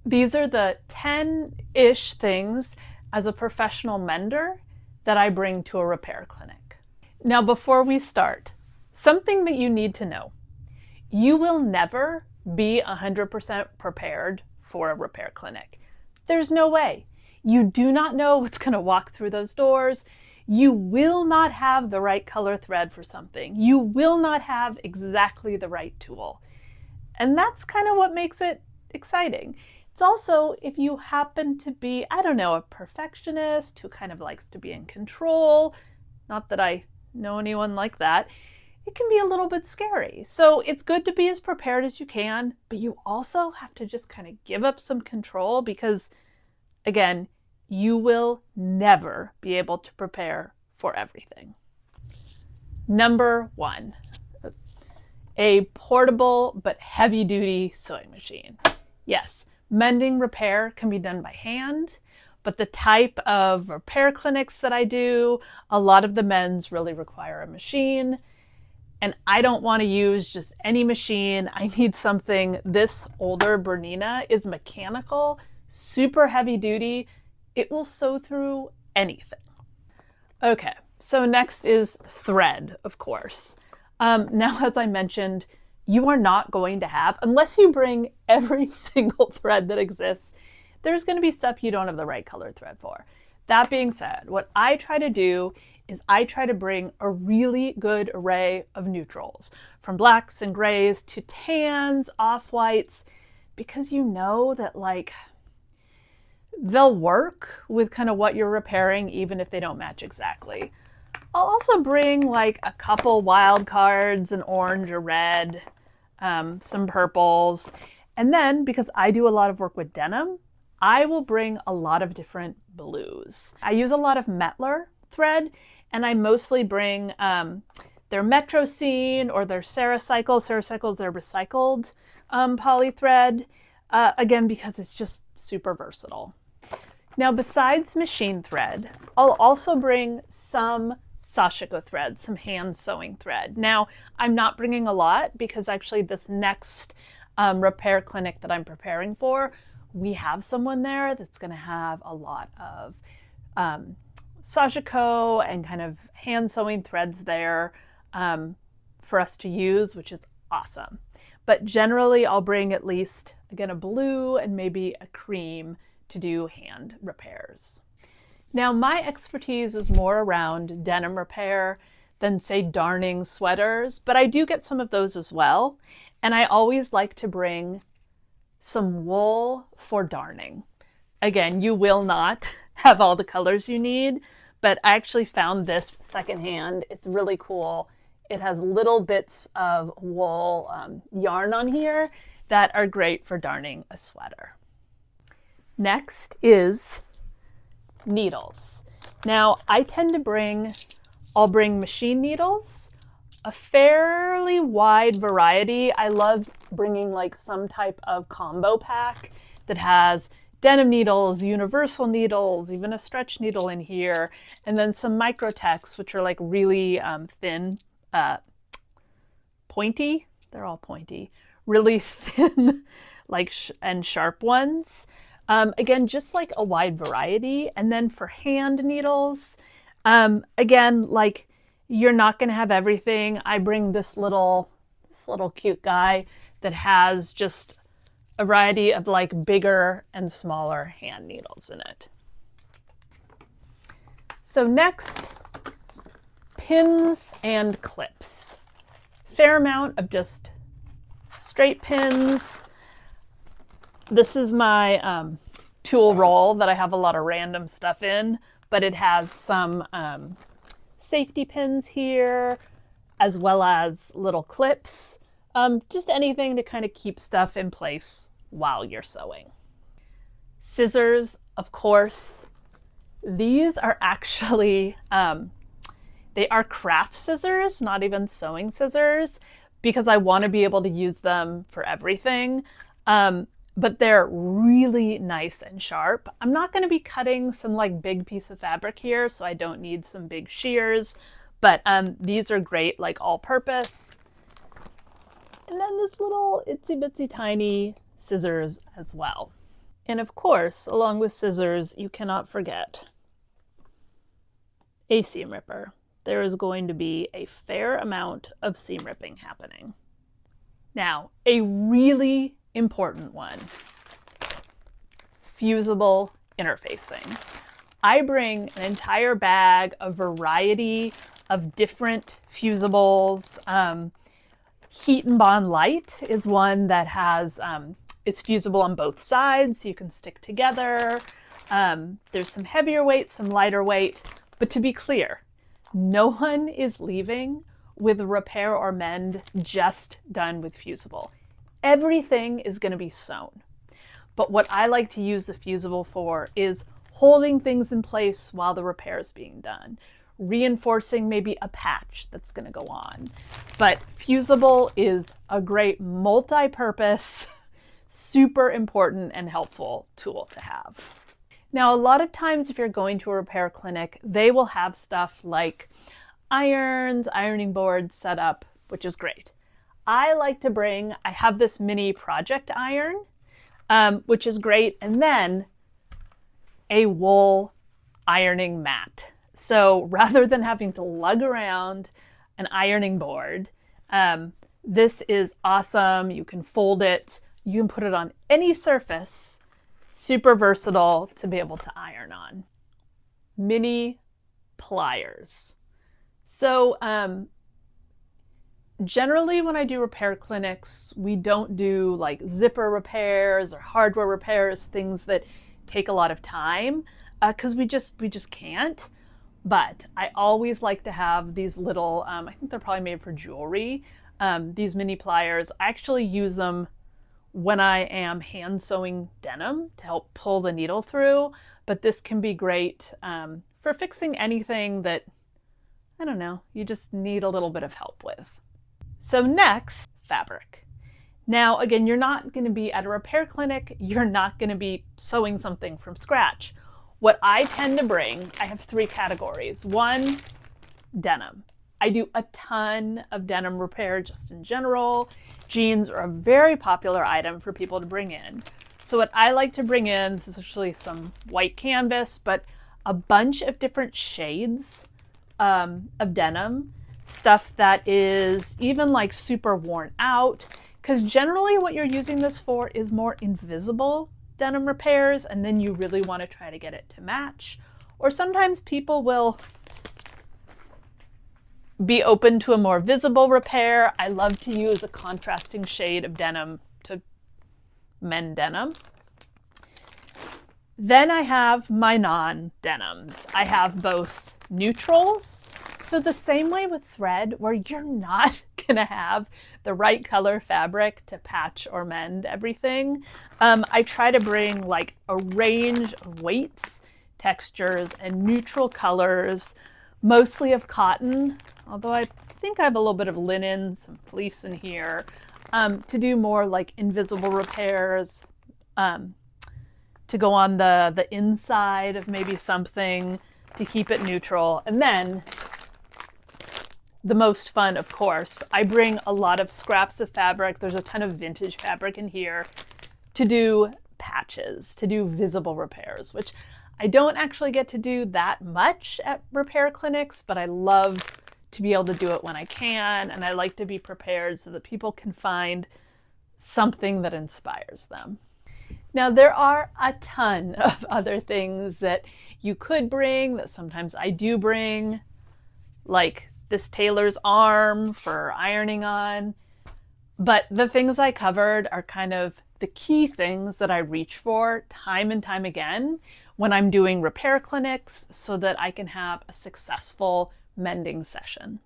These are the 10-ish things as a professional mender that I bring to a repair clinic. Now, before we start, something that you need to know. You will never be 100% prepared for a repair clinic. There's no way. You do not know what's going to walk through those doors. You will not have the right color thread for something. You will not have exactly the right tool. And that's kind of what makes it exciting. It's also, if you happen to be, I don't know, a perfectionist who kind of likes to be in control, not that I know anyone like that, it can be a little bit scary. So it's good to be as prepared as you can, but you also have to just kind of give up some control because, again, you will never be able to prepare for everything. Number 1, a portable but heavy-duty sewing machine. Yes, mending repair can be done by hand, but the type of repair clinics that I do, a lot of the mends really require a machine. And I don't want to use just any machine. I need something. This older Bernina is mechanical, super heavy duty. It will sew through anything. Okay, so next is thread, of course. Now, as I mentioned, you are not going to have, unless you bring every single thread that exists, there's going to be stuff you don't have the right color thread for. That being said, what I try to do is I try to bring a really good array of neutrals, from blacks and grays to tans, off-whites, because you know that they'll work with kind of what you're repairing even if they don't match exactly. I'll also bring a couple wild cards, an orange or red, some purples. And then, because I do a lot of work with denim, I will bring a lot of different blues. I use a lot of Metler thread, and I mostly bring their Metrocene or their Ceracycle. Ceracycle is their recycled poly thread, again, because it's just super versatile. Now, besides machine thread, I'll also bring some sashiko thread, some hand sewing thread. Now, I'm not bringing a lot because actually this next repair clinic that I'm preparing for, we have someone there that's going to have a lot of sashiko and kind of hand sewing threads there for us to use, which is awesome. But generally I'll bring at least, again, a blue and maybe a cream to do hand repairs. Now, my expertise is more around denim repair than, say, darning sweaters, but I do get some of those as well. And I always like to bring some wool for darning. Again, you will not have all the colors you need, but I actually found this secondhand. It's really cool. It has little bits of wool yarn on here that are great for darning a sweater. Next is needles. Now, I tend to I'll bring machine needles, a fairly wide variety. I love bringing some type of combo pack that has denim needles, universal needles, even a stretch needle in here, and then some Microtex, which are really thin, pointy. They're all pointy, really thin, and sharp ones. Again, just a wide variety. And then for hand needles, again, you're not going to have everything. I bring this little cute guy that has just a variety of bigger and smaller hand needles in it. So next, pins and clips. Fair amount of just straight pins. This is my tool roll that I have a lot of random stuff in, but it has some safety pins here, as well as little clips. Just anything to kind of keep stuff in place while you're sewing. Scissors, of course. These are actually, they are craft scissors, not even sewing scissors, because I want to be able to use them for everything. But they're really nice and sharp. I'm not going to be cutting some big piece of fabric here, so I don't need some big shears, but these are great all purpose. And then this little itsy bitsy tiny scissors as well. And of course, along with scissors, you cannot forget a seam ripper. There is going to be a fair amount of seam ripping happening. Now, a really important one, fusible interfacing. I bring an entire bag, a variety of different fusibles. Heat and Bond Light is one that has, it's fusible on both sides, so you can stick together. There's some heavier weight, some lighter weight, but to be clear, no one is leaving with a repair or mend just done with fusible. Everything is going to be sewn. But what I like to use the fusible for is holding things in place while the repair is being done, reinforcing maybe a patch that's going to go on. But fusible is a great multi-purpose, super important and helpful tool to have. Now, a lot of times if you're going to a repair clinic, they will have stuff like irons, ironing boards set up, which is great. I like to bring, I have this mini project iron, which is great, and then a wool ironing mat. So rather than having to lug around an ironing board, this is awesome. You can fold it, you can put it on any surface, super versatile to be able to iron on. Mini pliers. So generally when I do repair clinics, we don't do like zipper repairs or hardware repairs, things that take a lot of time, because we just can't. But I always like to have these little, I think they're probably made for jewelry, these mini pliers. I actually use them when I am hand sewing denim to help pull the needle through, but this can be great for fixing anything that, I don't know, you just need a little bit of help with. So next, fabric. Now, again, you're not going to be at a repair clinic, you're not going to be sewing something from scratch. What I tend to bring, I have three categories. One, denim. I do a ton of denim repair just in general. Jeans are a very popular item for people to bring in. So what I like to bring in, this is actually some white canvas, but a bunch of different shades of denim, stuff that is even like super worn out, because generally what you're using this for is more invisible denim repairs, and then you really want to try to get it to match. Or sometimes people will be open to a more visible repair. I love to use a contrasting shade of denim to mend denim. Then I have my non-denims. I have both neutrals. So the same way with thread, where you're not gonna have the right color fabric to patch or mend everything, I try to bring like a range of weights, textures, and neutral colors, mostly of cotton, although I think I have a little bit of linen, some fleece in here, to do more like invisible repairs, to go on the inside of maybe something to keep it neutral. And then the most fun, of course, I bring a lot of scraps of fabric. There's a ton of vintage fabric in here to do patches, to do visible repairs, which I don't actually get to do that much at repair clinics, but I love to be able to do it when I can, and I like to be prepared so that people can find something that inspires them. Now, there are a ton of other things that you could bring, that sometimes I do bring, like this tailor's arm for ironing on. But the things I covered are kind of the key things that I reach for time and time again when I'm doing repair clinics so that I can have a successful mending session.